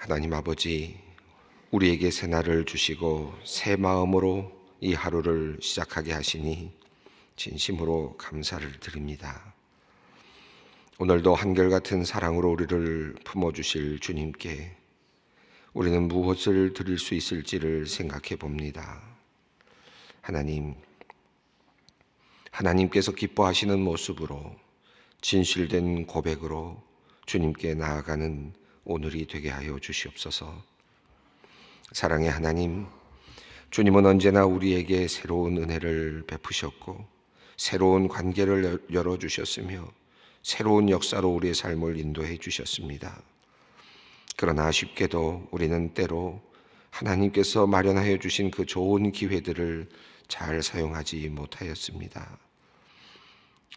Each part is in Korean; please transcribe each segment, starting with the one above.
하나님 아버지, 우리에게 새 날을 주시고 새 마음으로 이 하루를 시작하게 하시니 진심으로 감사를 드립니다. 오늘도 한결같은 사랑으로 우리를 품어주실 주님께 우리는 무엇을 드릴 수 있을지를 생각해 봅니다. 하나님께서 기뻐하시는 모습으로 진실된 고백으로 주님께 나아가는 오늘이 되게 하여 주시옵소서. 사랑의 하나님, 주님은 언제나 우리에게 새로운 은혜를 베푸셨고 새로운 관계를 열어주셨으며 새로운 역사로 우리의 삶을 인도해 주셨습니다. 그러나 아쉽게도 우리는 때로 하나님께서 마련하여 주신 그 좋은 기회들을 잘 사용하지 못하였습니다.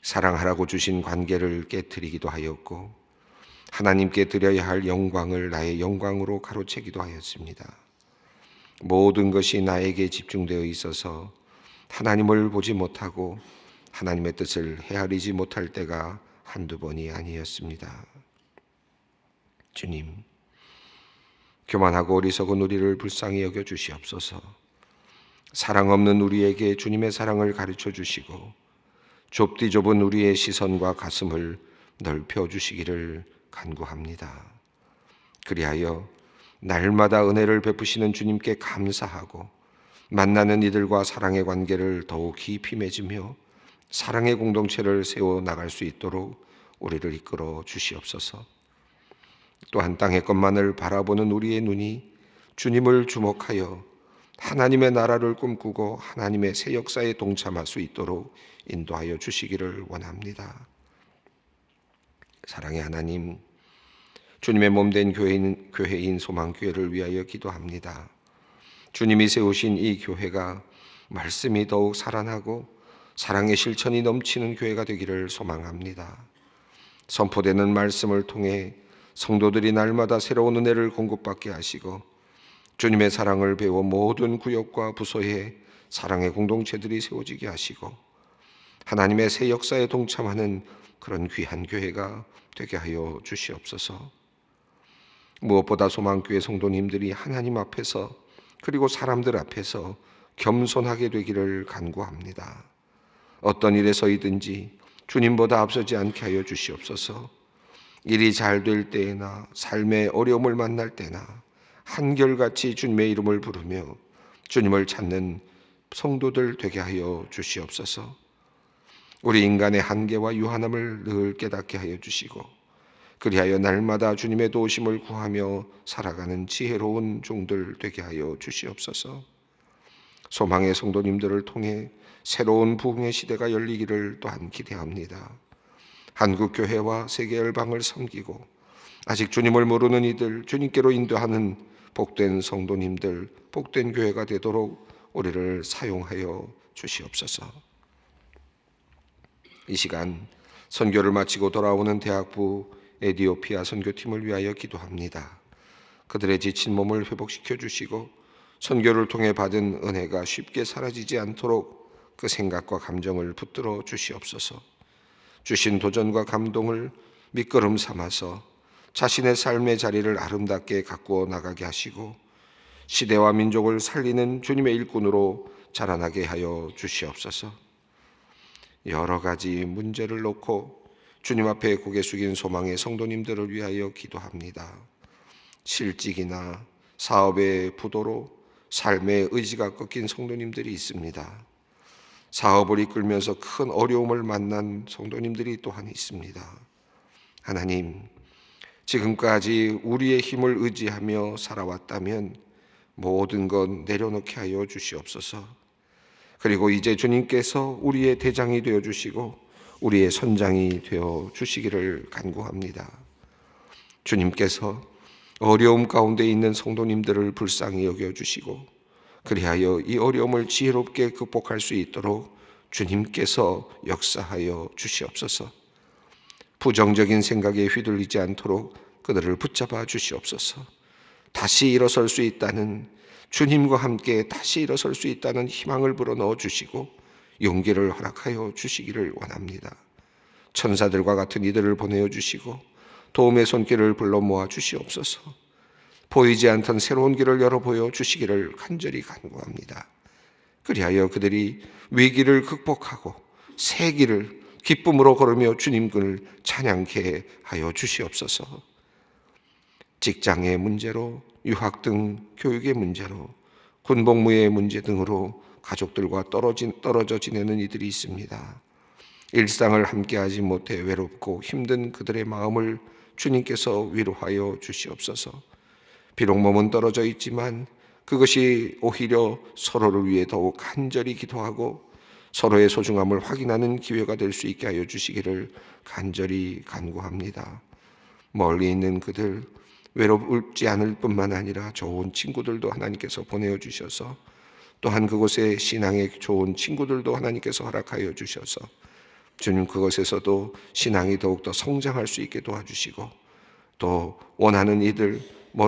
사랑하라고 주신 관계를 깨트리기도 하였고 하나님께 드려야 할 영광을 나의 영광으로 가로채기도 하였습니다. 모든 것이 나에게 집중되어 있어서 하나님을 보지 못하고 하나님의 뜻을 헤아리지 못할 때가 한두 번이 아니었습니다. 주님, 교만하고 어리석은 우리를 불쌍히 여겨 주시옵소서. 사랑 없는 우리에게 주님의 사랑을 가르쳐 주시고 좁디 좁은 우리의 시선과 가슴을 넓혀 주시기를 간구합니다. 그리하여 날마다 은혜를 베푸시는 주님께 감사하고 만나는 이들과 사랑의 관계를 더욱 깊이 맺으며 사랑의 공동체를 세워 나갈 수 있도록 우리를 이끌어 주시옵소서. 또한 땅의 것만을 바라보는 우리의 눈이 주님을 주목하여 하나님의 나라를 꿈꾸고 하나님의 새 역사에 동참할 수 있도록 인도하여 주시기를 원합니다. 사랑의 하나님, 주님의 몸된 교회인 소망교회를 위하여 기도합니다. 주님이 세우신 이 교회가 말씀이 더욱 살아나고 사랑의 실천이 넘치는 교회가 되기를 소망합니다. 선포되는 말씀을 통해 성도들이 날마다 새로운 은혜를 공급받게 하시고 주님의 사랑을 배워 모든 구역과 부서에 사랑의 공동체들이 세워지게 하시고 하나님의 새 역사에 동참하는 그런 귀한 교회가 되게 하여 주시옵소서. 무엇보다 소망교회 성도님들이 하나님 앞에서 그리고 사람들 앞에서 겸손하게 되기를 간구합니다. 어떤 일에 서이든지 주님보다 앞서지 않게 하여 주시옵소서. 일이 잘 될 때나 삶의 어려움을 만날 때나 한결같이 주님의 이름을 부르며 주님을 찾는 성도들 되게 하여 주시옵소서. 우리 인간의 한계와 유한함을 늘 깨닫게 하여 주시고 그리하여 날마다 주님의 도우심을 구하며 살아가는 지혜로운 종들 되게 하여 주시옵소서. 소망의 성도님들을 통해 새로운 부흥의 시대가 열리기를 또한 기대합니다. 한국교회와 세계 열방을 섬기고 아직 주님을 모르는 이들, 주님께로 인도하는 복된 성도님들, 복된 교회가 되도록 우리를 사용하여 주시옵소서. 이 시간 선교를 마치고 돌아오는 대학부 에디오피아 선교팀을 위하여 기도합니다. 그들의 지친 몸을 회복시켜 주시고 선교를 통해 받은 은혜가 쉽게 사라지지 않도록 그 생각과 감정을 붙들어 주시옵소서. 주신 도전과 감동을 밑거름 삼아서 자신의 삶의 자리를 아름답게 가꾸어 나가게 하시고 시대와 민족을 살리는 주님의 일꾼으로 자라나게 하여 주시옵소서. 여러 가지 문제를 놓고 주님 앞에 고개 숙인 소망의 성도님들을 위하여 기도합니다. 실직이나 사업의 부도로 삶의 의지가 꺾인 성도님들이 있습니다. 사업을 이끌면서 큰 어려움을 만난 성도님들이 또한 있습니다. 하나님, 지금까지 우리의 힘을 의지하며 살아왔다면 모든 것 내려놓게 하여 주시옵소서. 그리고 이제 주님께서 우리의 대장이 되어 주시고 우리의 선장이 되어 주시기를 간구합니다. 주님께서 어려움 가운데 있는 성도님들을 불쌍히 여겨주시고 그리하여 이 어려움을 지혜롭게 극복할 수 있도록 주님께서 역사하여 주시옵소서. 부정적인 생각에 휘둘리지 않도록 그들을 붙잡아 주시옵소서. 다시 일어설 수 있다는, 주님과 함께 다시 일어설 수 있다는 희망을 불어넣어 주시고 용기를 허락하여 주시기를 원합니다. 천사들과 같은 이들을 보내어 주시고 도움의 손길을 불러 모아 주시옵소서. 보이지 않던 새로운 길을 열어 보여 주시기를 간절히 간구합니다. 그리하여 그들이 위기를 극복하고 새 길을 기쁨으로 걸으며 주님을 찬양케 하여 주시옵소서. 직장의 문제로, 유학 등 교육의 문제로, 군복무의 문제 등으로 가족들과 떨어져 지내는 이들이 있습니다. 일상을 함께하지 못해 외롭고 힘든 그들의 마음을 주님께서 위로하여 주시옵소서. 비록 몸은 떨어져 있지만 그것이 오히려 서로를 위해 더욱 간절히 기도하고 서로의 소중함을 확인하는 기회가 될 수 있게 하여 주시기를 간절히 간구합니다. 멀리 있는 그들, 외롭지 않을 뿐만 아니라 좋은 친구들도 하나님께서 보내어 주셔서, 또한 그곳에 신앙의 좋은 친구들도 하나님께서 허락하여 주셔서 주님 그것에서도 신앙이 더욱더 성장할 수 있게 도와주시고, 또 원하는 이들,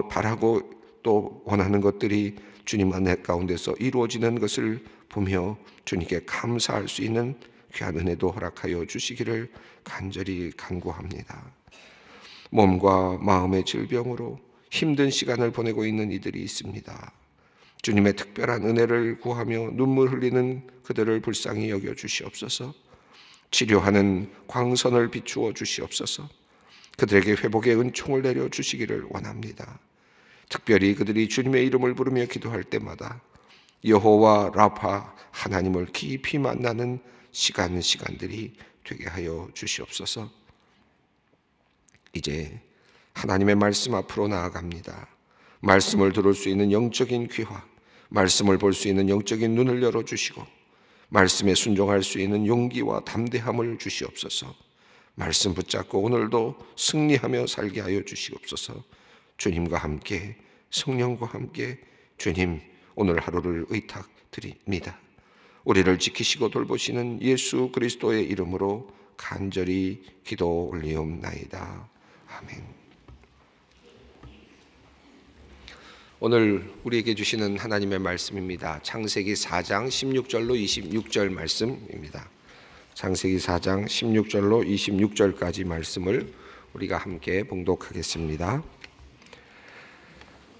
바라고 또 원하는 것들이 주님 안에 가운데서 이루어지는 것을 보며 주님께 감사할 수 있는 귀한 은혜도 허락하여 주시기를 간절히 간구합니다. 몸과 마음의 질병으로 힘든 시간을 보내고 있는 이들이 있습니다. 주님의 특별한 은혜를 구하며 눈물 흘리는 그들을 불쌍히 여겨 주시옵소서. 치료하는 광선을 비추어 주시옵소서. 그들에게 회복의 은총을 내려 주시기를 원합니다. 특별히 그들이 주님의 이름을 부르며 기도할 때마다 여호와 라파 하나님을 깊이 만나는 시간들이 되게 하여 주시옵소서. 이제 하나님의 말씀 앞으로 나아갑니다. 말씀을 들을 수 있는 영적인 귀와 말씀을 볼 수 있는 영적인 눈을 열어주시고 말씀에 순종할 수 있는 용기와 담대함을 주시옵소서. 말씀 붙잡고 오늘도 승리하며 살게 하여 주시옵소서. 주님과 함께, 성령과 함께 주님 오늘 하루를 의탁드립니다. 우리를 지키시고 돌보시는 예수 그리스도의 이름으로 간절히 기도 올리옵나이다. 아멘. 오늘 우리에게 주시는 하나님의 말씀입니다. 창세기 4장 16절로 26절 말씀입니다. 창세기 4장 16절로 26절까지 말씀을 우리가 함께 봉독하겠습니다.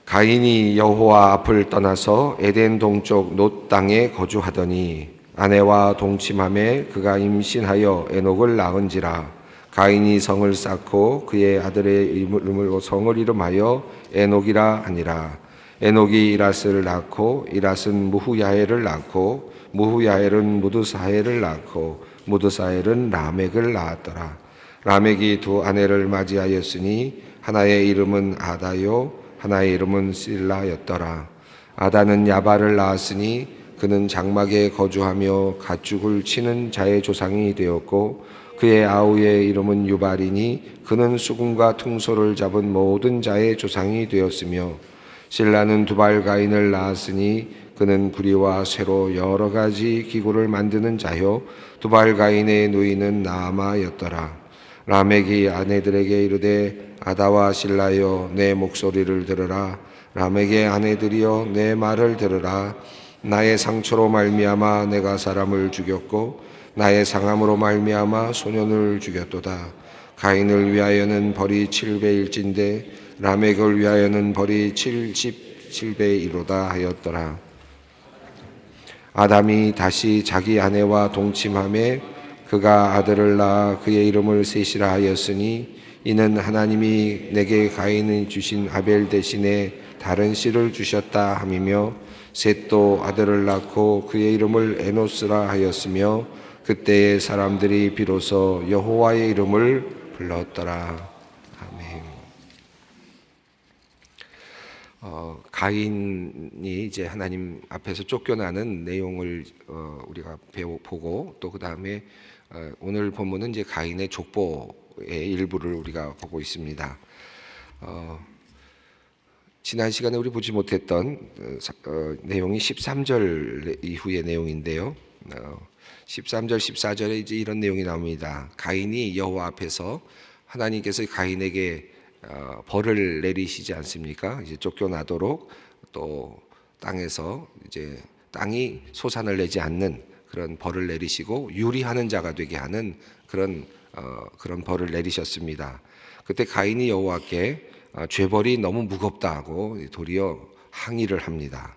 가인이 여호와 앞을 떠나서 에덴 동쪽 놋 땅에 거주하더니 아내와 동침함에 그가 임신하여 에녹을 낳은지라. 가인이 성을 쌓고 그의 아들의 이름으로 성을 이름하여 에녹이라 하니라. 에녹이 이랏을 낳고 이랏은 무후야엘을 낳고 무후야엘은 무드사엘을 낳고 무드사엘은 라멕을 낳았더라. 라멕이 두 아내를 맞이하였으니 하나의 이름은 아다요 하나의 이름은 실라였더라. 아다는 야발을 낳았으니 그는 장막에 거주하며 가축을 치는 자의 조상이 되었고 그의 아우의 이름은 유발이니 그는 수금과 퉁소를 잡은 모든 자의 조상이 되었으며 실라는 두발 가인을 낳았으니 그는 구리와 쇠로 여러 가지 기구를 만드는 자요 두발 가인의 누이는 나아마였더라. 라멕이 아내들에게 이르되 아다와 실라여 내 목소리를 들으라. 라멕의 아내들이여 내 말을 들으라. 나의 상처로 말미암아 내가 사람을 죽였고 나의 상함으로 말미암아 소년을 죽였도다. 가인을 위하여는 벌이 7배일진데 라멕을 위하여는 벌이 77배이로다 하였더라. 아담이 다시 자기 아내와 동침함에 그가 아들을 낳아 그의 이름을 셋이라 하였으니 이는 하나님이 내게 가인이 주신 아벨 대신에 다른 씨를 주셨다 함이며 셋도 아들을 낳고 그의 이름을 에노스라 하였으며 그때의 사람들이 비로소 여호와의 이름을 불렀더라. 아멘. 가인이 이제 하나님 앞에서 쫓겨나는 내용을 우리가 보고 또 그 다음에 오늘 본문은 이제 가인의 족보의 일부를 우리가 보고 있습니다. 지난 시간에 우리 보지 못했던 내용이 13절 이후의 내용인데요. 13절, 14절에 이제 이런 내용이 나옵니다. 가인이 여호와 앞에서 하나님께서 가인에게 벌을 내리시지 않습니까? 이제 쫓겨나도록 또 땅에서 이제 땅이 소산을 내지 않는 그런 벌을 내리시고 유리하는 자가 되게 하는 그런 벌을 내리셨습니다. 그때 가인이 여호와께 죄벌이 너무 무겁다고 도리어 항의를 합니다.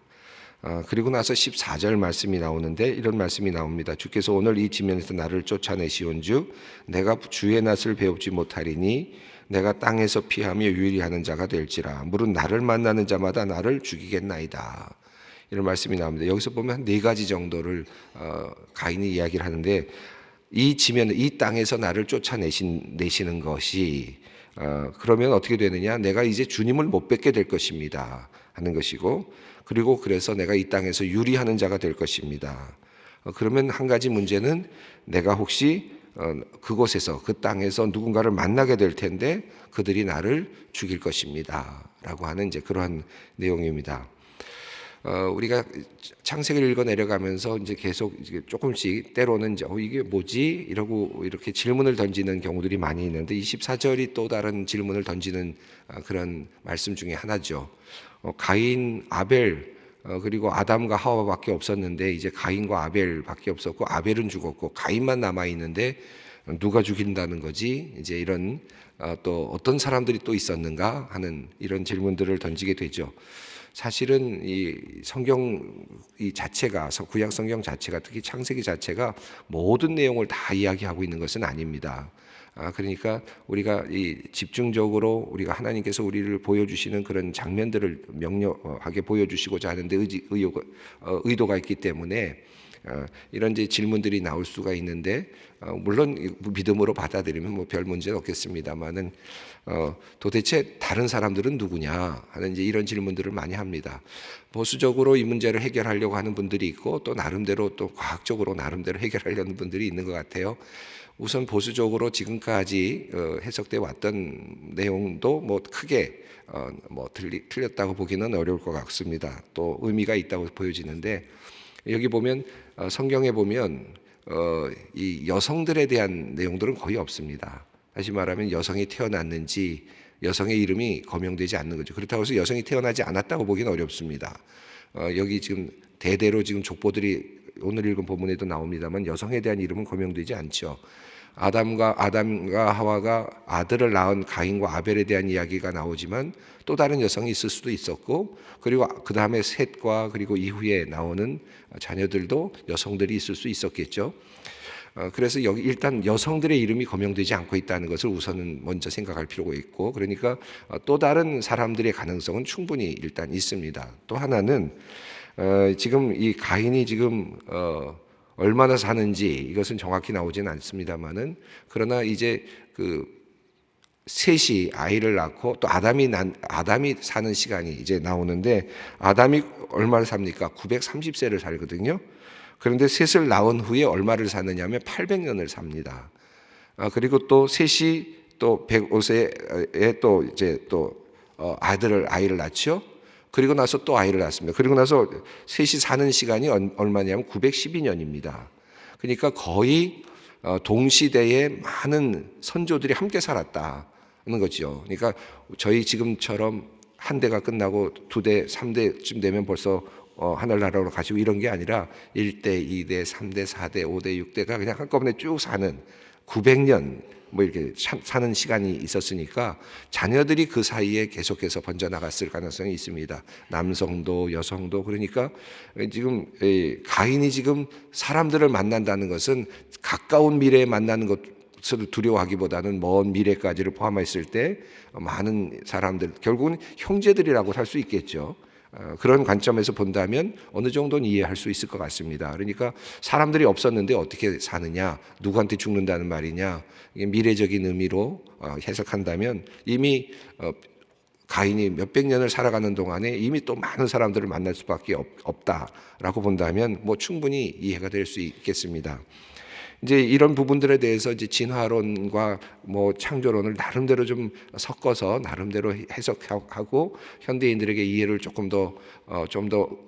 그리고 나서 14절 말씀이 나오는데 이런 말씀이 나옵니다. 주께서 오늘 이 지면에서 나를 쫓아내시온즉 내가 주의 낯을 배웁지 못하리니 내가 땅에서 피하며 유일하는 자가 될지라. 무릇 나를 만나는 자마다 나를 죽이겠나이다. 이런 말씀이 나옵니다. 여기서 보면 한 4가지 정도를 가인이 이야기를 하는데, 이 지면, 이 땅에서 나를 쫓아내시는 것이 그러면 어떻게 되느냐? 내가 이제 주님을 못 뵙게 될 것입니다 하는 것이고, 그리고 그래서 내가 이 땅에서 유리하는 자가 될 것입니다. 그러면 한 가지 문제는 내가 혹시 그곳에서, 그 땅에서 누군가를 만나게 될 텐데 그들이 나를 죽일 것입니다 라고 하는 이제 그러한 내용입니다. 우리가 창세기를 읽어 내려가면서 이제 계속 조금씩 때로는 이제 이게 뭐지? 이러고 이렇게 질문을 던지는 경우들이 많이 있는데, 24절이 또 다른 질문을 던지는 그런 말씀 중에 하나죠. 가인, 아벨, 그리고 아담과 하와밖에 없었는데 이제 가인과 아벨밖에 없었고, 아벨은 죽었고 가인만 남아 있는데 누가 죽인다는 거지? 이제 이런 또 어떤 사람들이 또 있었는가 하는 이런 질문들을 던지게 되죠. 사실은 이 성경 이 자체가, 구약 성경 자체가, 특히 창세기 자체가 모든 내용을 다 이야기하고 있는 것은 아닙니다. 그러니까 우리가 이 집중적으로 우리가 하나님께서 우리를 보여주시는 그런 장면들을 명료하게 보여주시고자 하는데 의도가 있기 때문에 이런 이제 질문들이 나올 수가 있는데, 물론 믿음으로 받아들이면 뭐 별 문제는 없겠습니다만은 도대체 다른 사람들은 누구냐 하는 이제 이런 질문들을 많이 합니다. 보수적으로 이 문제를 해결하려고 하는 분들이 있고, 또 나름대로 또 과학적으로 나름대로 해결하려는 분들이 있는 것 같아요. 우선 보수적으로 지금까지 해석돼 왔던 내용도 뭐 크게 뭐 틀렸다고 보기는 어려울 것 같습니다. 또 의미가 있다고 보여지는데, 여기 보면 성경에 보면 이 여성들에 대한 내용들은 거의 없습니다. 다시 말하면 여성이 태어났는지 여성의 이름이 거명되지 않는 거죠. 그렇다고 해서 여성이 태어나지 않았다고 보기는 어렵습니다. 여기 지금 대대로 지금 족보들이 오늘 읽은 본문에도 나옵니다만 여성에 대한 이름은 거명되지 않죠. 아담과 하와가 아들을 낳은 가인과 아벨에 대한 이야기가 나오지만 또 다른 여성이 있을 수도 있었고, 그리고 그 다음에 셋과 그리고 이후에 나오는 자녀들도 여성들이 있을 수 있었겠죠. 그래서 여기 일단 여성들의 이름이 거명되지 않고 있다는 것을 우선은 먼저 생각할 필요가 있고, 그러니까 또 다른 사람들의 가능성은 충분히 일단 있습니다. 또 하나는 지금 이 가인이 지금 얼마나 사는지 이것은 정확히 나오지는 않습니다만은, 그러나 이제 그 셋이 아이를 낳고 또 아담이 사는 시간이 이제 나오는데, 아담이 얼마를 삽니까? 930세를 살거든요. 그런데 셋을 낳은 후에 얼마를 사느냐면 800년을 삽니다. 그리고 또 셋이 또 105세에 또 이제 또 아이를 낳죠. 그리고 나서 또 아이를 낳습니다. 그리고 나서 셋이 사는 시간이 얼마냐면 912년입니다. 그러니까 거의 동시대에 많은 선조들이 함께 살았다는 거죠. 그러니까 저희 지금처럼 한 대가 끝나고 2대, 3대쯤 되면 벌써 하늘나라로 가시고 이런 게 아니라 1대, 2대, 3대, 4대, 5대, 6대가 그냥 한꺼번에 쭉 사는 900년 뭐 이렇게 사는 시간이 있었으니까 자녀들이 그 사이에 계속해서 번져나갔을 가능성이 있습니다. 남성도 여성도. 그러니까 지금 가인이 지금 사람들을 만난다는 것은 가까운 미래에 만나는 것을 두려워하기보다는 먼 미래까지를 포함했을 때 많은 사람들, 결국은 형제들이라고 할 수 있겠죠. 그런 관점에서 본다면 어느 정도는 이해할 수 있을 것 같습니다. 그러니까 사람들이 없었는데 어떻게 사느냐, 누구한테 죽는다는 말이냐, 이게 미래적인 의미로 해석한다면 이미 가인이 몇백 년을 살아가는 동안에 이미 또 많은 사람들을 만날 수밖에 없다라고 본다면 뭐 충분히 이해가 될 수 있겠습니다. 이제 이런 부분들에 대해서 이제 진화론과 뭐 창조론을 나름대로 좀 섞어서 나름대로 해석하고 현대인들에게 이해를 좀 더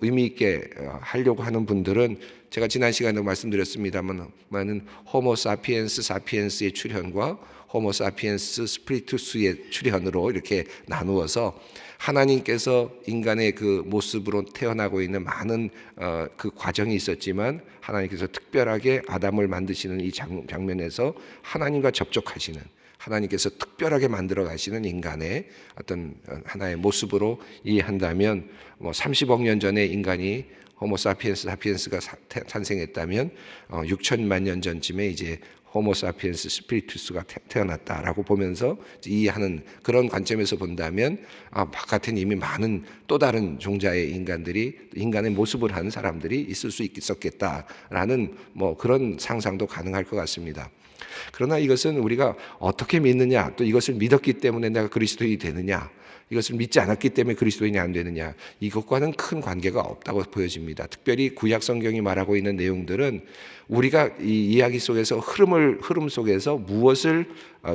의미 있게 하려고 하는 분들은, 제가 지난 시간에 말씀드렸습니다만은 호모 사피엔스의 출현과 호모 사피엔스 스피리투스의 출현으로 이렇게 나누어서 하나님께서 인간의 그 모습으로 태어나고 있는 많은 그 과정이 있었지만, 하나님께서 특별하게 아담을 만드시는 이 장면에서 하나님과 접촉하시는, 하나님께서 특별하게 만들어 가시는 인간의 어떤 하나의 모습으로 이해한다면 30억 년 전에 인간이 호모 사피엔스가 탄생했다면 6천만 년 전쯤에 이제 호모 사피엔스 스피리투스가 태어났다라고 보면서 이해하는 그런 관점에서 본다면 바깥엔 이미 많은 또 다른 종자의 인간의 모습을 하는 사람들이 있을 수 있었겠다라는 그런 상상도 가능할 것 같습니다. 그러나 이것은 우리가 어떻게 믿느냐, 또 이것을 믿었기 때문에 내가 그리스도인이 되느냐, 이것을 믿지 않았기 때문에 그리스도인이 안 되느냐, 이것과는 큰 관계가 없다고 보여집니다. 특별히 구약 성경이 말하고 있는 내용들은 우리가 이 이야기 속에서 흐름 속에서 무엇을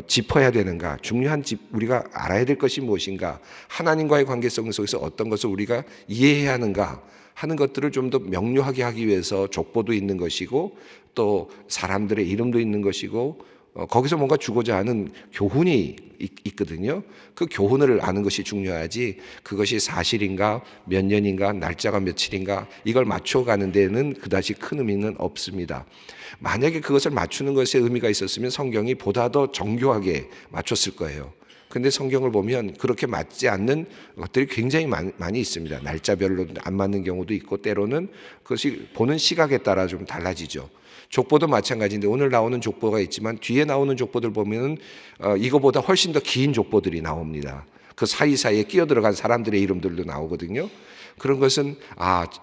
짚어야 되는가, 중요한 우리가 알아야 될 것이 무엇인가, 하나님과의 관계성 속에서 어떤 것을 우리가 이해해야 하는가 하는 것들을 좀 더 명료하게 하기 위해서 족보도 있는 것이고 또 사람들의 이름도 있는 것이고 거기서 뭔가 주고자 하는 교훈이 있거든요. 그 교훈을 아는 것이 중요하지 그것이 사실인가 몇 년인가 날짜가 며칠인가 이걸 맞춰가는 데는 그다지 큰 의미는 없습니다. 만약에 그것을 맞추는 것에 의미가 있었으면 성경이 보다 더 정교하게 맞췄을 거예요. 근데 성경을 보면 그렇게 맞지 않는 것들이 굉장히 많이 있습니다. 날짜별로 안 맞는 경우도 있고 때로는 그것이 보는 시각에 따라 좀 달라지죠. 족보도 마찬가지인데 오늘 나오는 족보가 있지만 뒤에 나오는 족보들 보면은 이거보다 훨씬 더 긴 족보들이 나옵니다. 그 사이사이에 끼어들어간 사람들의 이름들도 나오거든요. 그런 것은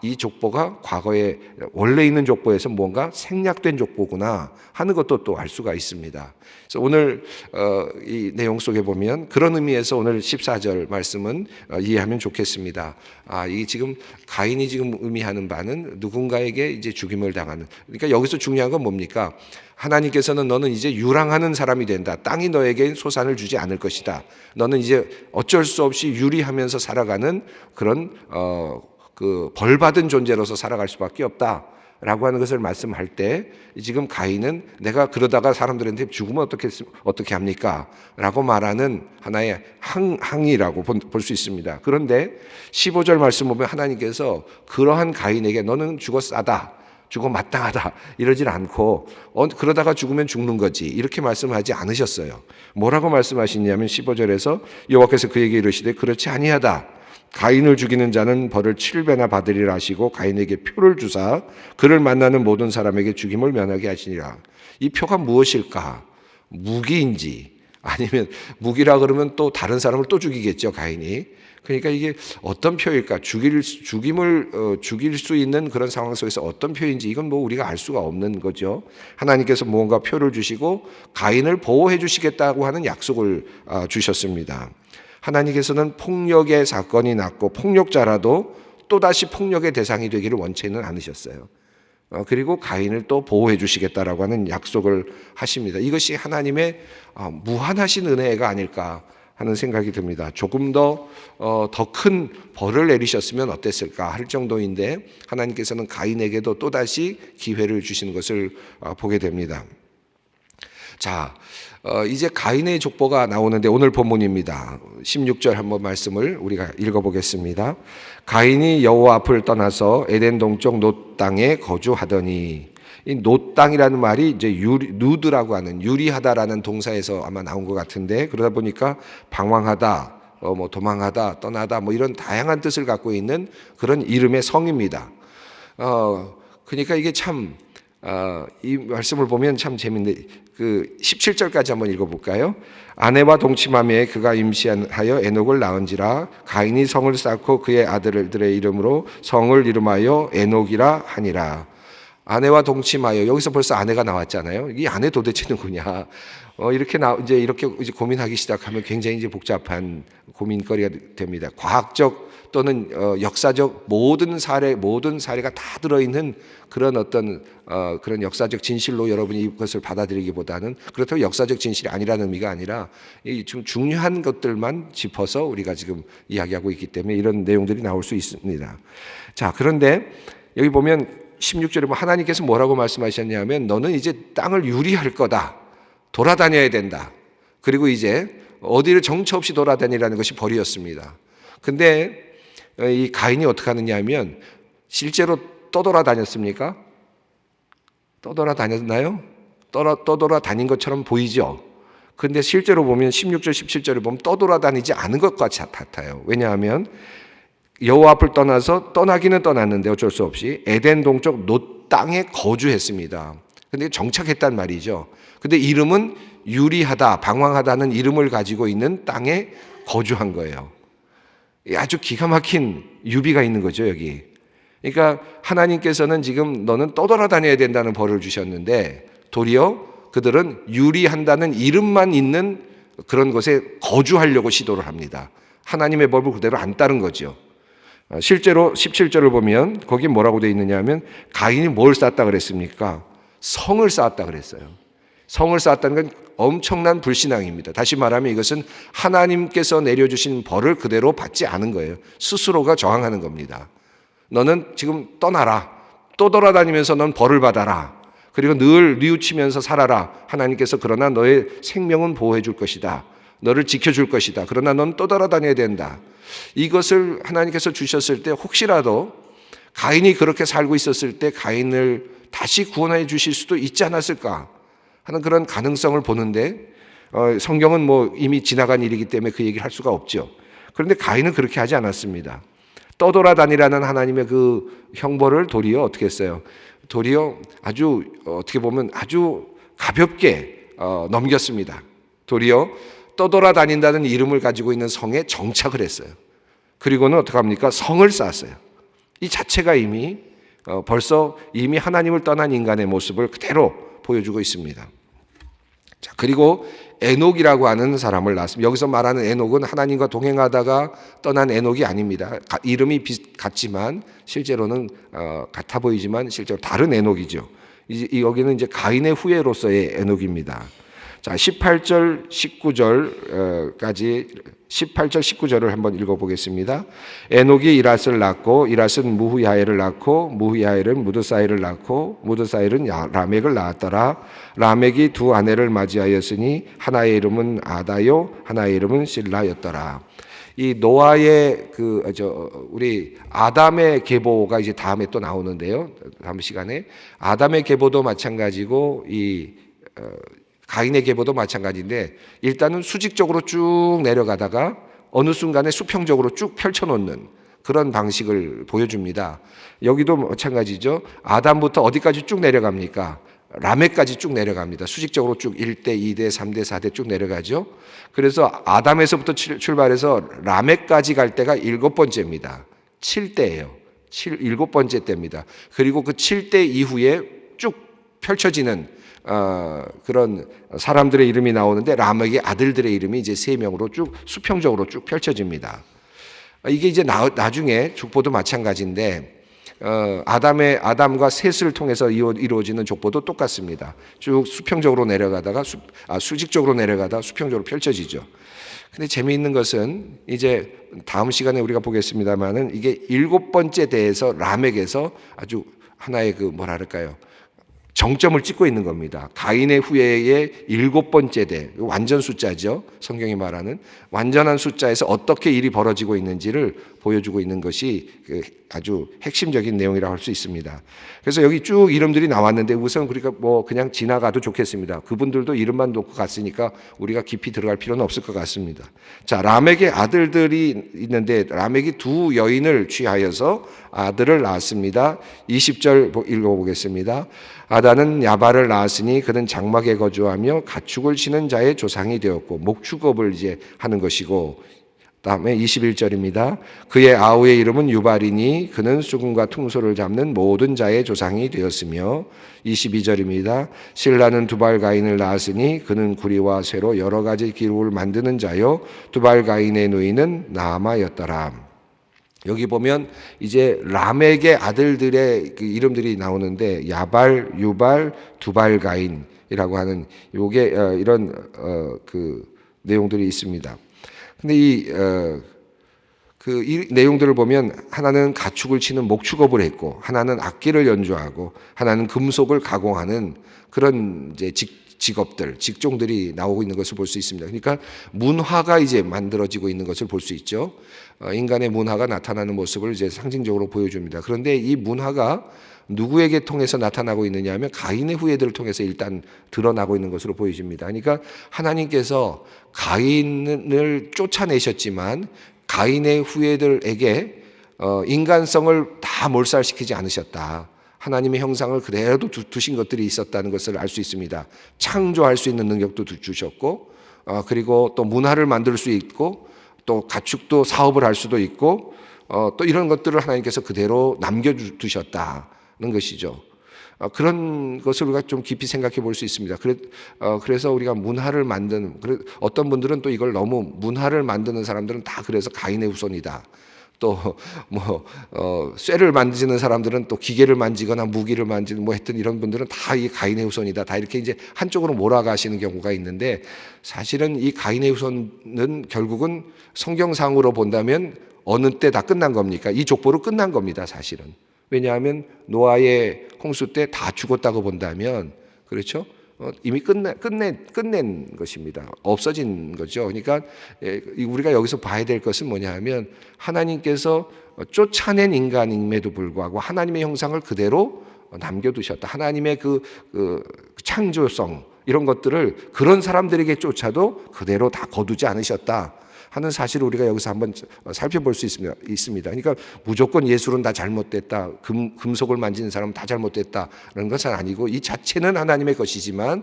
이 족보가 과거에 원래 있는 족보에서 뭔가 생략된 족보구나 하는 것도 또 알 수가 있습니다. 그래서 오늘 이 내용 속에 보면 그런 의미에서 오늘 14절 말씀은 이해하면 좋겠습니다. 이 지금 가인이 지금 의미하는 바는 누군가에게 이제 죽임을 당하는, 그러니까 여기서 중요한 건 뭡니까? 하나님께서는 너는 이제 유랑하는 사람이 된다. 땅이 너에게 소산을 주지 않을 것이다. 너는 이제 어쩔 수 없이 유리하면서 살아가는 그런 그 벌받은 존재로서 살아갈 수밖에 없다. 라고 하는 것을 말씀할 때 지금 가인은 내가 그러다가 사람들한테 죽으면 어떻게 합니까? 라고 말하는 하나의 항의라고 볼 수 있습니다. 그런데 15절 말씀 보면 하나님께서 그러한 가인에게 너는 죽어 싸다, 죽어 마땅하다 이러질 않고 그러다가 죽으면 죽는 거지 이렇게 말씀하지 않으셨어요. 뭐라고 말씀하시냐면 15절에서 여호와께서 그에게 이르시되 그렇지 아니하다. 가인을 죽이는 자는 벌을 7배나 받으리라 하시고 가인에게 표를 주사 그를 만나는 모든 사람에게 죽임을 면하게 하시니라. 이 표가 무엇일까? 무기인지 아니면 무기라 그러면 또 다른 사람을 또 죽이겠죠, 가인이. 그러니까 이게 어떤 표일까? 죽일 수 있는 그런 상황 속에서 어떤 표인지 이건 우리가 알 수가 없는 거죠. 하나님께서 무언가 표를 주시고 가인을 보호해 주시겠다고 하는 약속을 주셨습니다. 하나님께서는 폭력의 사건이 났고 폭력자라도 또다시 폭력의 대상이 되기를 원치는 않으셨어요. 그리고 가인을 또 보호해 주시겠다라고 하는 약속을 하십니다. 이것이 하나님의 무한하신 은혜가 아닐까 하는 생각이 듭니다. 조금 더 큰 벌을 내리셨으면 어땠을까 할 정도인데 하나님께서는 가인에게도 또다시 기회를 주시는 것을 보게 됩니다. 자, 이제 가인의 족보가 나오는데 오늘 본문입니다. 16절 한번 말씀을 우리가 읽어보겠습니다. 가인이 여호와 앞을 떠나서 에덴 동쪽 놋 땅에 거주하더니, 이 놋 땅이라는 말이 이제 누드라고 하는 유리하다라는 동사에서 아마 나온 것 같은데 그러다 보니까 방황하다, 도망하다, 떠나다 이런 다양한 뜻을 갖고 있는 그런 이름의 성입니다. 그러니까 이게 참 이 말씀을 보면 참 재밌는데 그 17절까지 한번 읽어볼까요? 아내와 동침하며 그가 임시하여 에녹을 낳은지라 가인이 성을 쌓고 그의 아들들의 이름으로 성을 이름하여 에녹이라 하니라. 아내와 동침하여 여기서 벌써 아내가 나왔잖아요. 이 아내 도대체 누구냐? 이렇게 고민하기 시작하면 굉장히 이제 복잡한 고민거리가 됩니다. 과학적 또는 역사적 모든 사례가 다 들어있는 그런 어떤 그런 역사적 진실로 여러분이 이것을 받아들이기보다는 그렇다고 역사적 진실이 아니라는 의미가 아니라 좀 중요한 것들만 짚어서 우리가 지금 이야기하고 있기 때문에 이런 내용들이 나올 수 있습니다. 자, 그런데 여기 보면 16절에 보면 하나님께서 뭐라고 말씀하셨냐면 너는 이제 땅을 유리할 거다. 돌아다녀야 된다. 그리고 이제 어디를 정처 없이 돌아다니라는 것이 벌이었습니다. 근데 이 가인이 어떻게 하느냐 하면 실제로 떠돌아다녔습니까? 떠돌아다녔나요? 떠돌아다닌 것처럼 보이죠. 그런데 실제로 보면 16절, 17절을 보면 떠돌아다니지 않은 것 같아요. 왜냐하면 여호와 앞을 떠나서 떠나기는 떠났는데 어쩔 수 없이 에덴 동쪽 놋 땅에 거주했습니다. 근데 정착했단 말이죠. 근데 이름은 유리하다, 방황하다는 이름을 가지고 있는 땅에 거주한 거예요. 아주 기가 막힌 유비가 있는 거죠, 여기. 그러니까 하나님께서는 지금 너는 떠돌아다녀야 된다는 벌을 주셨는데 도리어 그들은 유리한다는 이름만 있는 그런 곳에 거주하려고 시도를 합니다. 하나님의 법을 그대로 안 따른 거죠. 실제로 17절을 보면 거기 뭐라고 되어 있느냐 하면 가인이 뭘 쌓았다 그랬습니까? 성을 쌓았다 그랬어요. 성을 쌓았다는 건 엄청난 불신앙입니다. 다시 말하면 이것은 하나님께서 내려주신 벌을 그대로 받지 않은 거예요. 스스로가 저항하는 겁니다. 너는 지금 떠나라. 또 돌아다니면서 넌 벌을 받아라. 그리고 늘 뉘우치면서 살아라. 하나님께서 그러나 너의 생명은 보호해 줄 것이다. 너를 지켜줄 것이다. 그러나 넌 또 돌아다녀야 된다. 이것을 하나님께서 주셨을 때 혹시라도 가인이 그렇게 살고 있었을 때 가인을 다시 구원해 주실 수도 있지 않았을까 하는 그런 가능성을 보는데 성경은 뭐 이미 지나간 일이기 때문에 그 얘기를 할 수가 없죠. 그런데 가인은 그렇게 하지 않았습니다. 떠돌아다니라는 하나님의 그 형벌을 도리어 어떻게 했어요? 도리어 아주 어떻게 보면 아주 가볍게 넘겼습니다. 도리어 떠돌아다닌다는 이름을 가지고 있는 성에 정착을 했어요. 그리고는 어떻게 합니까? 성을 쌓았어요. 이 자체가 이미 벌써 이미 하나님을 떠난 인간의 모습을 그대로 보여주고 있습니다. 자, 그리고 에녹이라고 하는 사람을 낳았습니다. 여기서 말하는 에녹은 하나님과 동행하다가 떠난 에녹이 아닙니다. 이름이 같지만 실제로는 같아 보이지만 실제로 다른 에녹이죠. 여기는 이제 가인의 후예로서의 에녹입니다. 자, 18절, 19절까지 18절, 19절을 한번 읽어보겠습니다. 에녹이 이랏을 낳고 이랏은 무후야엘을 낳고 무후야엘은 무드사일을 낳고 무드사일은 라멕을 낳았더라. 라멕이 두 아내를 맞이하였으니 하나의 이름은 아다요 하나의 이름은 실라였더라. 이 노아의 우리 아담의 계보가 이제 다음에 또 나오는데요. 다음 시간에 아담의 계보도 마찬가지고 가인의 계보도 마찬가지인데 일단은 수직적으로 쭉 내려가다가 어느 순간에 수평적으로 쭉 펼쳐놓는 그런 방식을 보여줍니다. 여기도 마찬가지죠. 아담부터 어디까지 쭉 내려갑니까? 라멕까지 쭉 내려갑니다. 수직적으로 쭉 1대, 2대, 3대, 4대 쭉 내려가죠. 그래서 아담에서부터 출발해서 라멕까지 갈 때가 7번째입니다. 7대예요. 7번째 때입니다. 그리고 그 7대 이후에 쭉 펼쳐지는 그런 사람들의 이름이 나오는데 라멕의 아들들의 이름이 이제 3명으로 쭉 수평적으로 쭉 펼쳐집니다. 이게 이제 나중에 족보도 마찬가지인데 아담과 셋을 통해서 이루어지는 족보도 똑같습니다. 쭉 수평적으로 내려가다가 수직적으로 내려가다 수평적으로 펼쳐지죠. 근데 재미있는 것은 이제 다음 시간에 우리가 보겠습니다만은 이게 7번째 대에서 라멕에서 아주 하나의 뭐랄까요? 정점을 찍고 있는 겁니다. 가인의 후예의 7번째 대, 완전 숫자죠. 성경이 말하는 완전한 숫자에서 어떻게 일이 벌어지고 있는지를 보여주고 있는 것이 아주 핵심적인 내용이라고 할 수 있습니다. 그래서 여기 쭉 이름들이 나왔는데 우선 우리가 그냥 지나가도 좋겠습니다. 그분들도 이름만 놓고 갔으니까 우리가 깊이 들어갈 필요는 없을 것 같습니다. 자, 라멕의 아들들이 있는데 라멕이 두 여인을 취하여서 아들을 낳았습니다. 20절 읽어보겠습니다. 아다는 야발을 낳았으니 그는 장막에 거주하며 가축을 치는 자의 조상이 되었고 목축업을 이제 하는 것이고 다음에 21절입니다. 그의 아우의 이름은 유발이니 그는 수금과 퉁소를 잡는 모든 자의 조상이 되었으며 22절입니다. 실라는 두발가인을 낳았으니 그는 구리와 쇠로 여러 가지 기록을 만드는 자요 두발가인의 누이는 나아마였더라. 여기 보면 이제 라멕의 아들들의 이름들이 나오는데 야발, 유발, 두발가인이라고 하는 요게 이런 내용들이 있습니다. 근데 이 내용들을 보면 하나는 가축을 치는 목축업을 했고 하나는 악기를 연주하고 하나는 금속을 가공하는 그런 이제 직업들, 직종들이 나오고 있는 것을 볼 수 있습니다. 그러니까 문화가 이제 만들어지고 있는 것을 볼 수 있죠. 인간의 문화가 나타나는 모습을 이제 상징적으로 보여줍니다. 그런데 이 문화가 누구에게 통해서 나타나고 있느냐 하면 가인의 후예들을 통해서 일단 드러나고 있는 것으로 보여집니다. 그러니까 하나님께서 가인을 쫓아내셨지만 가인의 후예들에게 인간성을 다 몰살시키지 않으셨다. 하나님의 형상을 그대로 두신 것들이 있었다는 것을 알 수 있습니다. 창조할 수 있는 능력도 주셨고, 그리고 또 문화를 만들 수 있고, 또 가축도 사업을 할 수도 있고, 또 이런 것들을 하나님께서 그대로 남겨두셨다는 것이죠. 그런 것을 우리가 좀 깊이 생각해 볼 수 있습니다. 그래서 우리가 문화를 어떤 분들은 또 이걸 너무 문화를 만드는 사람들은 다 그래서 가인의 후손이다. 또 쇠를 만지는 사람들은 또 기계를 만지거나 무기를 만지는 하여튼 이런 분들은 다 이 가인의 후손이다. 다 이렇게 이제 한쪽으로 몰아가시는 경우가 있는데, 사실은 이 가인의 후손은 결국은 성경상으로 본다면 어느 때 다 끝난 겁니까? 이 족보로 끝난 겁니다, 사실은. 왜냐하면 노아의 홍수 때 다 죽었다고 본다면, 그렇죠? 이미 끝낸 것입니다. 없어진 거죠. 그러니까 우리가 여기서 봐야 될 것은 뭐냐 하면, 하나님께서 쫓아낸 인간임에도 불구하고 하나님의 형상을 그대로 남겨두셨다. 하나님의 그 창조성, 이런 것들을 그런 사람들에게 쫓아도 그대로 다 거두지 않으셨다 하는 사실을 우리가 여기서 한번 살펴볼 수 있습니다. 그러니까 무조건 예술은 다 잘못됐다, 금속을 만지는 사람은 다 잘못됐다는 것은 아니고, 이 자체는 하나님의 것이지만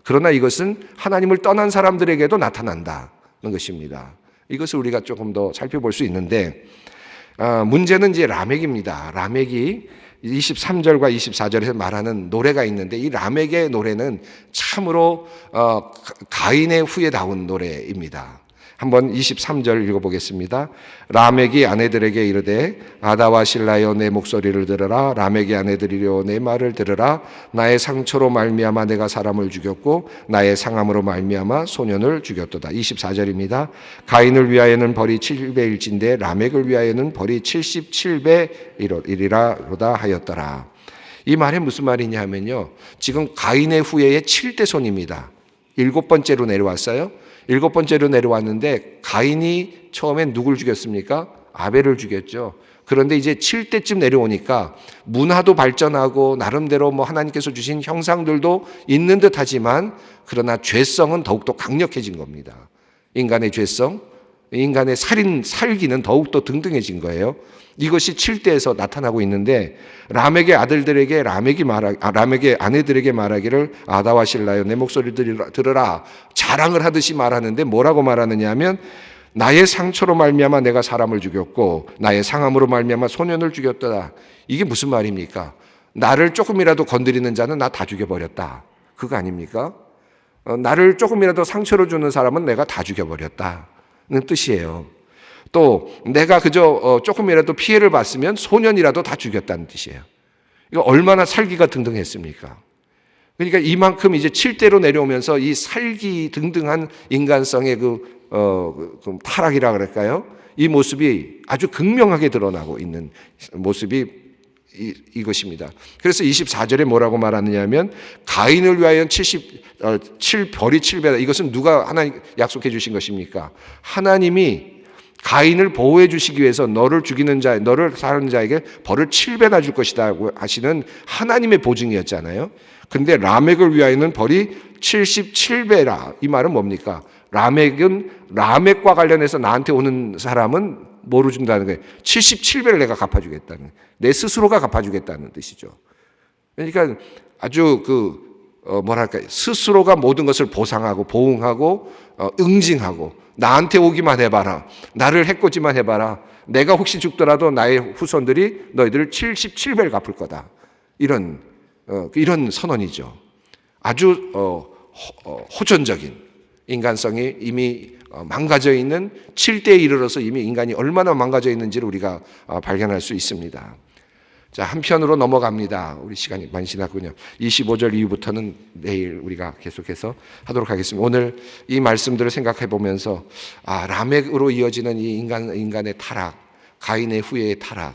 그러나 이것은 하나님을 떠난 사람들에게도 나타난다는 것입니다. 이것을 우리가 조금 더 살펴볼 수 있는데, 문제는 이제 라멕입니다. 라멕이 23절과 24절에서 말하는 노래가 있는데, 이 라멕의 노래는 참으로 가인의 후예다운 노래입니다. 한번 23절 읽어보겠습니다. 라멕이 아내들에게 이르되 아다와 실라여 내 목소리를 들으라. 라멕의 아내들이여 내 말을 들으라. 나의 상처로 말미암아 내가 사람을 죽였고 나의 상함으로 말미암아 소년을 죽였도다. 24절입니다. 가인을 위하여는 벌이 7배일진데 라멕을 위하여는 벌이 77배이리라로다 하였더라. 이 말이 무슨 말이냐 하면요, 지금 가인의 후예의 7대 손입니다. 7번째로 내려왔어요. 7번째로 내려왔는데 가인이 처음엔 누굴 죽였습니까? 아벨을 죽였죠. 그런데 이제 7대쯤 내려오니까 문화도 발전하고 나름대로 하나님께서 주신 형상들도 있는 듯 하지만, 그러나 죄성은 더욱더 강력해진 겁니다. 인간의 죄성, 인간의 살기는 더욱더 등등해진 거예요. 이것이 7대에서 나타나고 있는데, 라멕의 아들들에게 라멕의 아내들에게 말하기를 아다와 실라여 내 목소리 들으라, 자랑을 하듯이 말하는데 뭐라고 말하느냐 하면, 나의 상처로 말미암아 내가 사람을 죽였고 나의 상함으로 말미암아 소년을 죽였더라. 이게 무슨 말입니까? 나를 조금이라도 건드리는 자는 나 다 죽여버렸다, 그거 아닙니까? 나를 조금이라도 상처를 주는 사람은 내가 다 죽여버렸다는 뜻이에요. 또 내가 그저 조금이라도 피해를 봤으면 소년이라도 다 죽였다는 뜻이에요. 이거 얼마나 살기가 등등했습니까? 그러니까 이만큼 이제 7대로 내려오면서 이 살기 등등한 인간성의 그 타락이라 그럴까요? 이 모습이 아주 극명하게 드러나고 있는 모습이 이것입니다. 그래서 24절에 뭐라고 말하느냐 하면, 가인을 위하여 별이 7배다. 이것은 누가 하나님 약속해 주신 것입니까? 하나님이 가인을 보호해 주시기 위해서 너를 사는 자에게 벌을 7배나 줄 것이라고 하시는 하나님의 보증이었잖아요. 근데 라멕을 위하여는 벌이 77배라. 이 말은 뭡니까? 라멕과 관련해서 나한테 오는 사람은 뭐로 준다는 거예요? 77배를 내가 갚아주겠다는 거예요. 내 스스로가 갚아주겠다는 뜻이죠. 그러니까 아주 스스로가 모든 것을 보상하고 보응하고 응징하고, 나한테 오기만 해봐라, 나를 해코지만 해봐라, 내가 혹시 죽더라도 나의 후손들이 너희들을 77배를 갚을 거다. 이런 선언이죠. 아주 호전적인, 인간성이 이미 망가져 있는 7대에 이르러서 이미 인간이 얼마나 망가져 있는지를 우리가 발견할 수 있습니다. 자, 한편으로 넘어갑니다. 우리 시간이 많이 지났군요. 25절 이후부터는 내일 우리가 계속해서 하도록 하겠습니다. 오늘 이 말씀들을 생각해 보면서 라멕으로 이어지는 이 인간의 타락, 가인의 후예의 타락,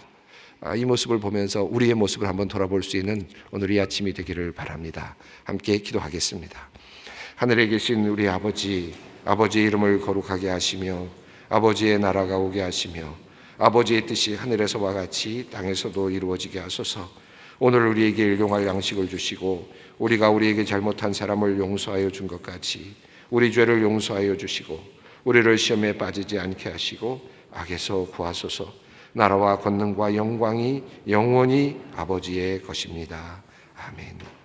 이 모습을 보면서 우리의 모습을 한번 돌아볼 수 있는 오늘 이 아침이 되기를 바랍니다. 함께 기도하겠습니다. 하늘에 계신 우리 아버지, 아버지의 이름을 거룩하게 하시며 아버지의 나라가 오게 하시며 아버지의 뜻이 하늘에서와 같이 땅에서도 이루어지게 하소서. 오늘 우리에게 일용할 양식을 주시고 우리가 우리에게 잘못한 사람을 용서하여 준 것 같이 우리 죄를 용서하여 주시고 우리를 시험에 빠지지 않게 하시고 악에서 구하소서. 나라와 권능과 영광이 영원히 아버지의 것입니다. 아멘.